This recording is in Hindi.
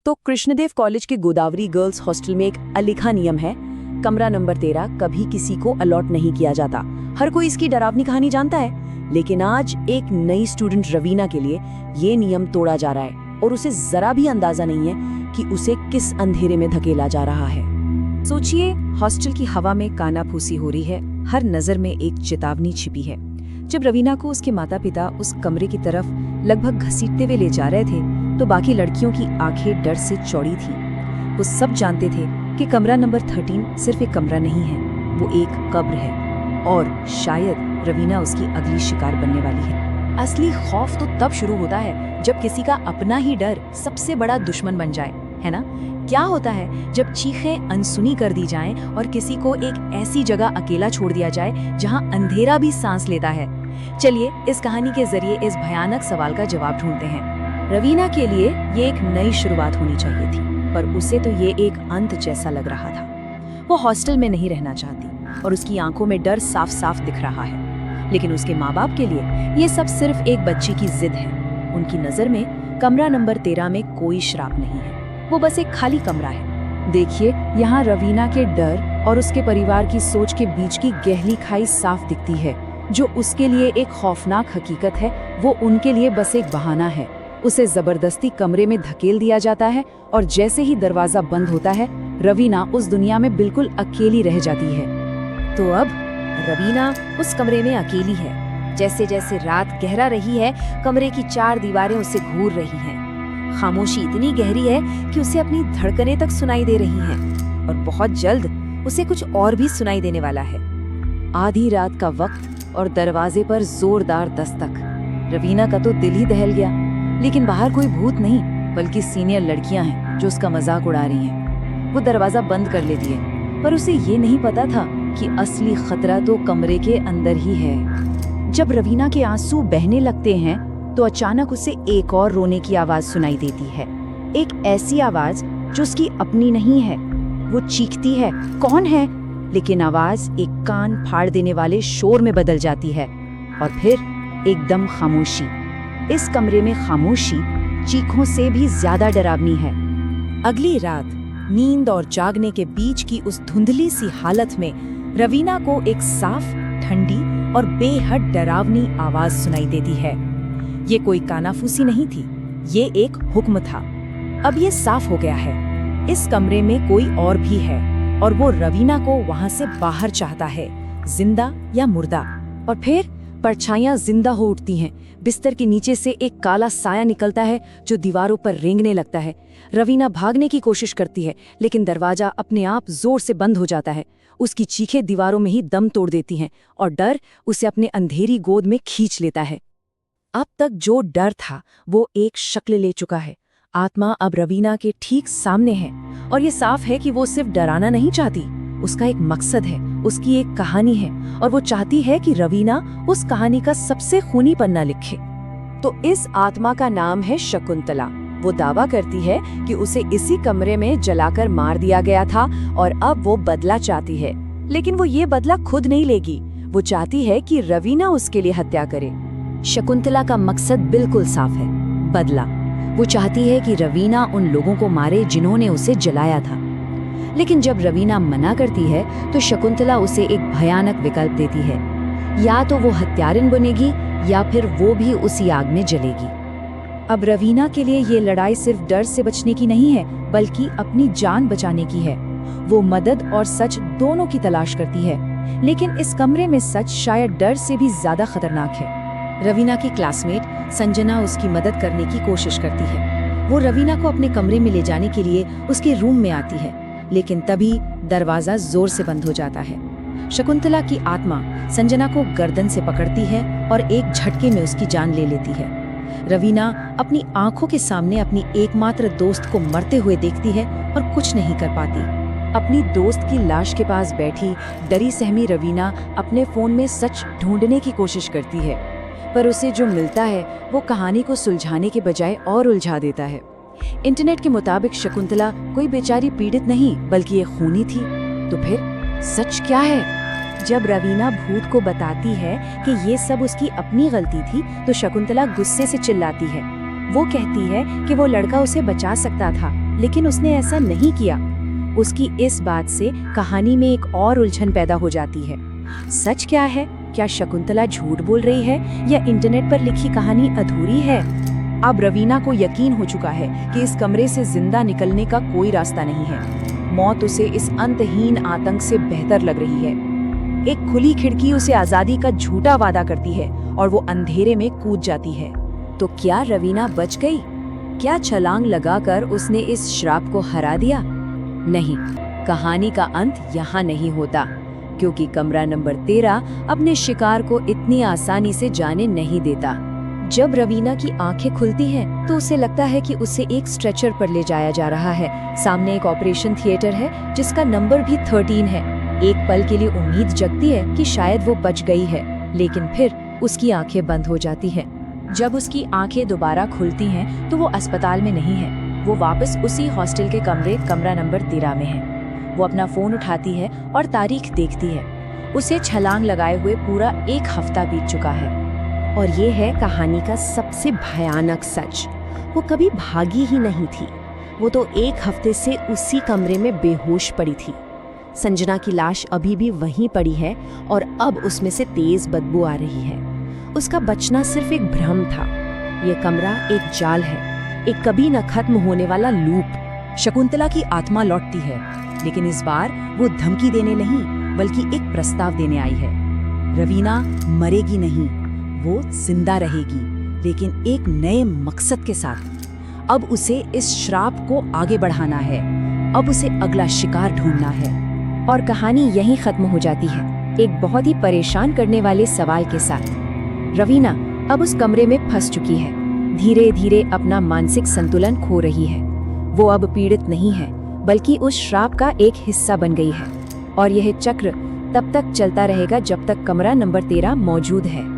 तो कृष्णदेव कॉलेज के गोदावरी गर्ल्स हॉस्टल में एक अलिखा नियम है, कमरा नंबर 13 कभी किसी को अलॉट नहीं किया जाता। हर कोई इसकी डरावनी कहानी जानता है, लेकिन आज एक नई स्टूडेंट रवीना के लिए ये नियम तोड़ा जा रहा है और उसे जरा भी अंदाजा नहीं है कि उसे किस अंधेरे में धकेला जा रहा है। सोचिए, हॉस्टल की हवा में कानाफूसी हो रही है, हर नजर में एक चेतावनी छिपी है। जब रवीना को उसके माता पिता उस कमरे की तरफ लगभग घसीटते हुए ले जा रहे थे, तो बाकी लड़कियों की आंखें डर से चौड़ी थी। वो सब जानते थे कि कमरा नंबर 13 सिर्फ एक कमरा नहीं है, वो एक कब्र है और शायद रवीना उसकी अगली शिकार बनने वाली है। असली खौफ तो तब शुरू होता है जब किसी का अपना ही डर सबसे बड़ा दुश्मन बन जाए, है ना? क्या होता है जब चीखें अनसुनी कर दी जाएं और किसी को एक ऐसी जगह अकेला छोड़ दिया जाए जहां अंधेरा भी सांस लेता है। चलिए इस कहानी के जरिए इस भयानक सवाल का जवाब ढूंढते हैं। रवीना के लिए ये एक नई शुरुआत होनी चाहिए थी, पर उसे तो ये एक अंत जैसा लग रहा था। वो हॉस्टल में नहीं रहना चाहती और उसकी आंखों में डर साफ साफ दिख रहा है। लेकिन उसके माँ बाप के लिए ये सब सिर्फ एक बच्ची की जिद है। उनकी नजर में कमरा नंबर 13 में कोई श्राप नहीं है, वो बस एक खाली कमरा है। देखिए, यहाँ रवीना के डर और उसके परिवार की सोच के बीच की गहरी खाई साफ दिखती है। जो उसके लिए एक खौफनाक हकीकत है, वो उनके लिए बस एक बहाना है। उसे जबरदस्ती कमरे में धकेल दिया जाता है और जैसे ही दरवाजा बंद होता है, रवीना उस दुनिया में बिल्कुल अकेली रह जाती है। तो अब रवीना उस कमरे में अकेली है। जैसे जैसे रात गहरा रही है, कमरे की 4 दीवारें उसे घूर रही हैं। खामोशी इतनी गहरी है कि उसे अपनी धड़कनें तक सुनाई दे रही हैं और बहुत जल्द उसे कुछ और भी सुनाई देने वाला है। आधी रात का वक्त और दरवाजे पर जोरदार दस्तक। रवीना का तो दिल ही दहल गया, लेकिन बाहर कोई भूत नहीं बल्कि सीनियर लड़कियां हैं जो उसका मजाक उड़ा रही हैं। वो दरवाजा बंद कर लेती है, पर उसे ये नहीं पता था कि असली खतरा तो कमरे के अंदर ही है। जब रवीना के आंसू बहने लगते हैं तो अचानक उसे एक और रोने की आवाज सुनाई देती है। एक ऐसी आवाज जो उसकी अपनी नहीं है। वो चीखती है, कौन है? लेकिन आवाज एक कान फाड़ देने वाले शोर में बदल जाती है और फिर एकदम खामोशी। इस कमरे में खामोशी चीखों से भी ज्यादा डरावनी है। अगली रात नींद और जागने के बीच की उस धुंधली सी हालत में रवीना को एक साफ, ठंडी और बेहद डरावनी आवाज सुनाई देती है। ये कोई कानाफूसी नहीं थी, ये एक हुक्म था। अब ये साफ हो गया है, इस कमरे में कोई और भी है और वो रवीना को वहां से बाहर चाहता है, जिंदा या मुर्दा। और फिर परछाइयां जिंदा हो उठती हैं। बिस्तर के नीचे से एक काला साया निकलता है जो दीवारों पर रेंगने लगता है। रवीना भागने की कोशिश करती है, लेकिन दरवाजा अपने आप जोर से बंद हो जाता है। उसकी चीखें दीवारों में ही दम तोड़ देती हैं और डर उसे अपने अंधेरी गोद में खींच लेता है। अब तक जो डर था वो एक शक्ल ले चुका है। आत्मा अब रवीना के ठीक सामने है और ये साफ है कि वो सिर्फ डराना नहीं चाहती। उसका एक मकसद है, उसकी एक कहानी है और वो चाहती है कि रवीना उस कहानी का सबसे खूनी पन्ना लिखे। तो इस आत्मा का नाम है शकुंतला। वो दावा करती है कि उसे इसी कमरे में जलाकर मार दिया गया था और अब वो बदला चाहती है। लेकिन वो ये बदला खुद नहीं लेगी, वो चाहती है कि रवीना उसके लिए हत्या करे। शकुंतला का मकसद बिल्कुल साफ है, बदला। वो चाहती है कि रवीना उन लोगों को मारे जिन्होंने उसे जलाया था। लेकिन जब रवीना मना करती है तो शकुंतला उसे एक भयानक विकल्प देती है, या तो वो हत्यारिन बनेगी या फिर वो भी उसी आग में जलेगी। अब रवीना के लिए ये लड़ाई सिर्फ डर से बचने की नहीं है, बल्कि अपनी जान बचाने की है। वो मदद और सच दोनों की तलाश करती है, लेकिन इस कमरे में सच शायद डर से भी ज्यादा खतरनाक है। रवीना की क्लासमेट संजना उसकी मदद करने की कोशिश करती है। वो रवीना को अपने कमरे में ले जाने के लिए उसके रूम में आती है, लेकिन तभी दरवाजा जोर से बंद हो जाता है। शकुंतला की आत्मा संजना को गर्दन से पकड़ती है और एक झटके में उसकी जान ले लेती है। रवीना अपनी आंखों के सामने अपनी एकमात्र दोस्त को मरते हुए देखती है और कुछ नहीं कर पाती। अपनी दोस्त की लाश के पास बैठी डरी सहमी रवीना अपने फोन में सच ढूंढने की कोशिश करती है, पर उसे जो मिलता है वो कहानी को सुलझाने के बजाय और उलझा देता है। इंटरनेट के मुताबिक शकुंतला कोई बेचारी पीड़ित नहीं बल्कि ये खूनी थी। तो फिर सच क्या है? जब रवीना भूत को बताती है कि ये सब उसकी अपनी गलती थी, तो शकुंतला गुस्से से चिल्लाती है। वो कहती है कि वो लड़का उसे बचा सकता था, लेकिन उसने ऐसा नहीं किया। उसकी इस बात से कहानी में एक और उलझन पैदा हो जाती है। सच क्या है? क्या शकुंतला झूठ बोल रही है या इंटरनेट पर लिखी कहानी अधूरी है? अब रवीना को यकीन हो चुका है कि इस कमरे से जिंदा निकलने का कोई रास्ता नहीं है। मौत उसे इस अंतहीन आतंक से बेहतर लग रही है। एक खुली खिड़की उसे आजादी का झूठा वादा करती है और वो अंधेरे में कूद जाती है। तो क्या रवीना बच गई? क्या छलांग लगाकर उसने इस श्राप को हरा दिया? नहीं, कहानी का अंत यहाँ नहीं होता, क्योंकि कमरा नंबर 13 अपने शिकार को इतनी आसानी से जाने नहीं देता। जब रवीना की आंखें खुलती हैं, तो उसे लगता है कि उसे एक स्ट्रेचर पर ले जाया जा रहा है। सामने एक ऑपरेशन थिएटर है जिसका नंबर भी 13 है। एक पल के लिए उम्मीद जगती है कि शायद वो बच गई है, लेकिन फिर उसकी आंखें बंद हो जाती हैं। जब उसकी आंखें दोबारा खुलती हैं, तो वो अस्पताल में नहीं है। वो वापस उसी हॉस्टल के कमरा नंबर 13 में है। वो अपना फोन उठाती है और तारीख देखती है। उसे छलांग लगाए हुए पूरा 1 हफ्ता बीत चुका है। और ये है कहानी का सबसे भयानक सच। वो कभी भागी ही नहीं थी। वो तो 1 हफ्ते से उसी कमरे में बेहोश पड़ी थी। संजना की लाश अभी भी वहीं पड़ी है और अब उसमें से तेज बदबू आ रही है। उसका बचना सिर्फ एक भ्रम था। ये कमरा एक जाल है, एक कभी न खत्म होने वाला लूप। शकुंतला की आत्मा लौटती है, लेकिन इस बार वो धमकी देने नहीं, बल्कि एक प्रस्ताव देने आई है। रवीना मरेगी नहीं, वो जिंदा रहेगी, लेकिन एक नए मकसद के साथ। अब उसे इस श्राप को आगे बढ़ाना है। अब उसे अगला शिकार ढूंढना है। और कहानी यहीं खत्म हो जाती है, एक बहुत ही परेशान करने वाले सवाल के साथ। रवीना अब उस कमरे में फंस चुकी है, धीरे धीरे अपना मानसिक संतुलन खो रही है। वो अब पीड़ित नहीं है, बल्कि उस श्राप का एक हिस्सा बन गई है। और यह चक्र तब तक चलता रहेगा जब तक कमरा नंबर 13 मौजूद है।